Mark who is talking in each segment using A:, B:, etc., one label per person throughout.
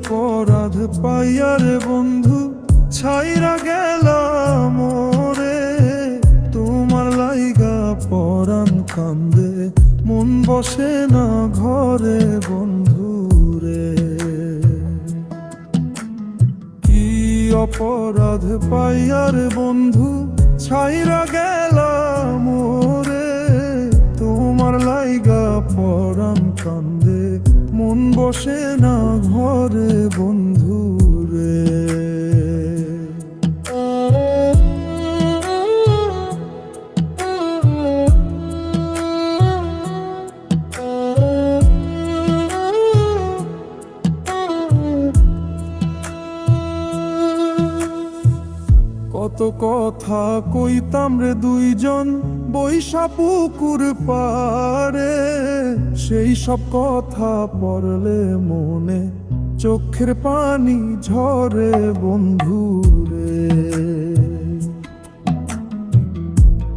A: অপরাধ পাইয়ার বন্ধু ছাইরা গেলাম মোরে, তোমার লাইগা পরাণ কান্দে মন বসে না ঘরে বন্ধু রে। কি অপরাধ পাইয়ার বন্ধু ছাইরা গেলাম মোরে, তোমার লাইগা পরাণ কান্দে মন বসে না ঘরে বন্ধু রে। কত কথা কইতাম রে দুইজন বৈশা পুকুর পারে, সেই সব কথা পড়লে মনে চোখের পানি ঝরে বন্ধু রে।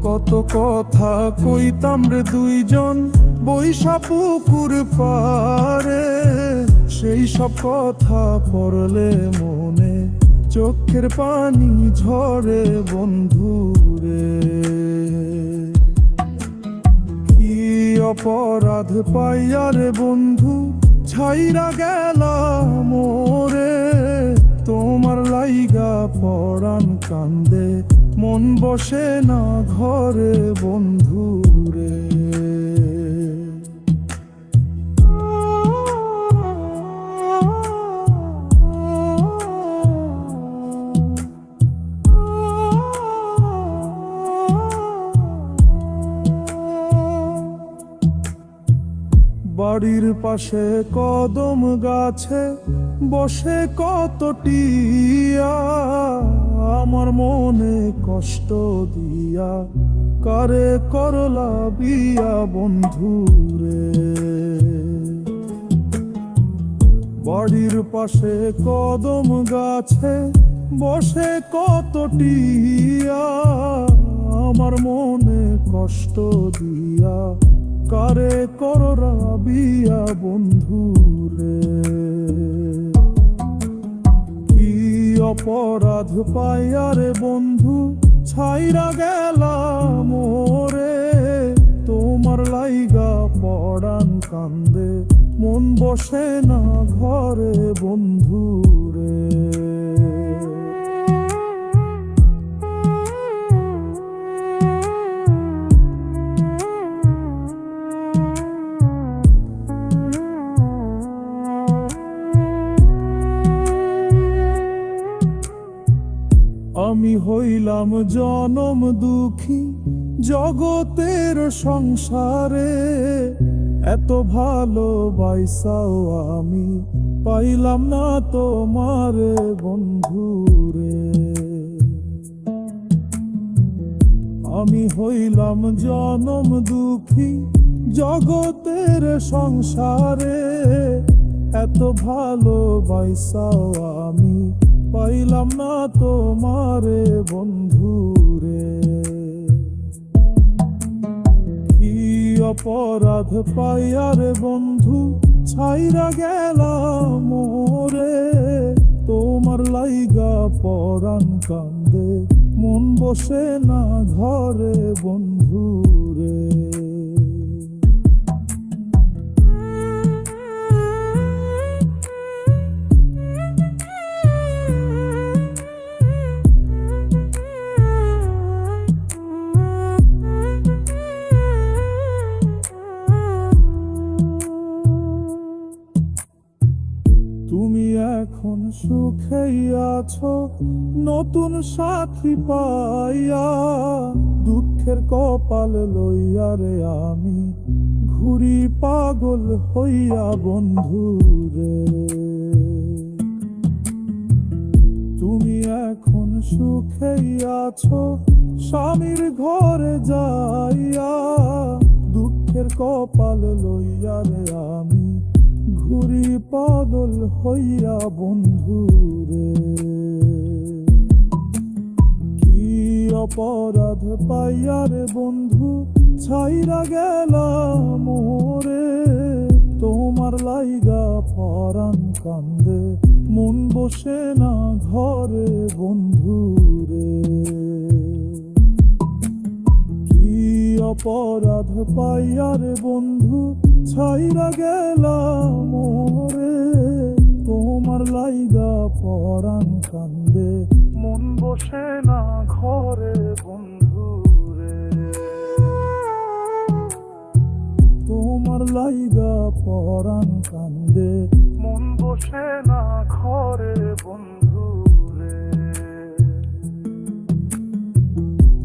A: কত কথা কইতাম রে দুইজন বৈশা পুকুর পারে, সেই সব কথা পড়লে মনে চোখের পানি ঝরে বন্ধু রে। কি অপরাধ পাইয়ার বন্ধু ছাইরা গেলাম মোরে, তোমার লাইগা পরাণ কান্দে মন বসে না ঘরে বন্ধু রে। বাড়ির পাশে কদম গাছে বসে কত টিয়া, আমার মনে কষ্ট দিয়া কারে করলা বিয়া বন্ধু রে। বাড়ির পাশে কদম গাছে বসে কত টিয়া, আমার মনে কষ্ট দিয়া কারে কররা বিয়া বন্ধু রে। কি অপরাধ পাইয়ারে বন্ধু ছাইরা গেলাম মোরে, তোমার লাইগা পরাণ কান্দে মন বসে না ঘরে বন্ধু রে। আমি হইলাম জনম দুঃখী জগতের সংসারে, এত ভালোবাসাও আমি পাইলাম না তোমারে বন্ধু রে। আমি হইলাম জনম দুঃখী জগতের সংসারে, এত ভালোবাসাও আমি পাইলাম না তোমারে বন্ধু রে। কি অপরাধ পাইয়ারে বন্ধু ছাইরা গেলাম মোরে, তোমার লাইগা পরাণ কান্দে মন বসে না ঘরে বন্ধু রে। তুমি এখন সুখেই আছো নতুন সাথী পাইয়া, দুঃখের কপাল লইয়া রে আমি ঘুরি পাগল হইয়া বন্ধু রে। তুমি এখন সুখেই আছো স্বামীর ঘরে যাইয়া, দুঃখের কপাল লইয়া রে আমি ঘুরি পাগল হইয়া বন্ধু রে। কি অপরাধ পাইয়ারে বন্ধু ছাইরা গেলাম মোরে, তোমার লাইগা পরাণ কান্দে মন বসে না ঘরে বন্ধু রে। কি অপরাধ পাইয়া রে বন্ধু ছাইরা গেলাম মোরে, তোমার লাইগা পরাণ কান্দে মন বসে না ঘরে বন্ধু রে। তোমার লাইগা পরাণ কান্দে মন বসে না ঘরে বন্ধু রে।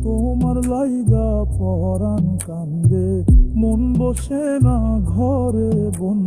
A: তোমার লাইগা পরাণ কান্দে মন বসে না ঘরে বন্ধু।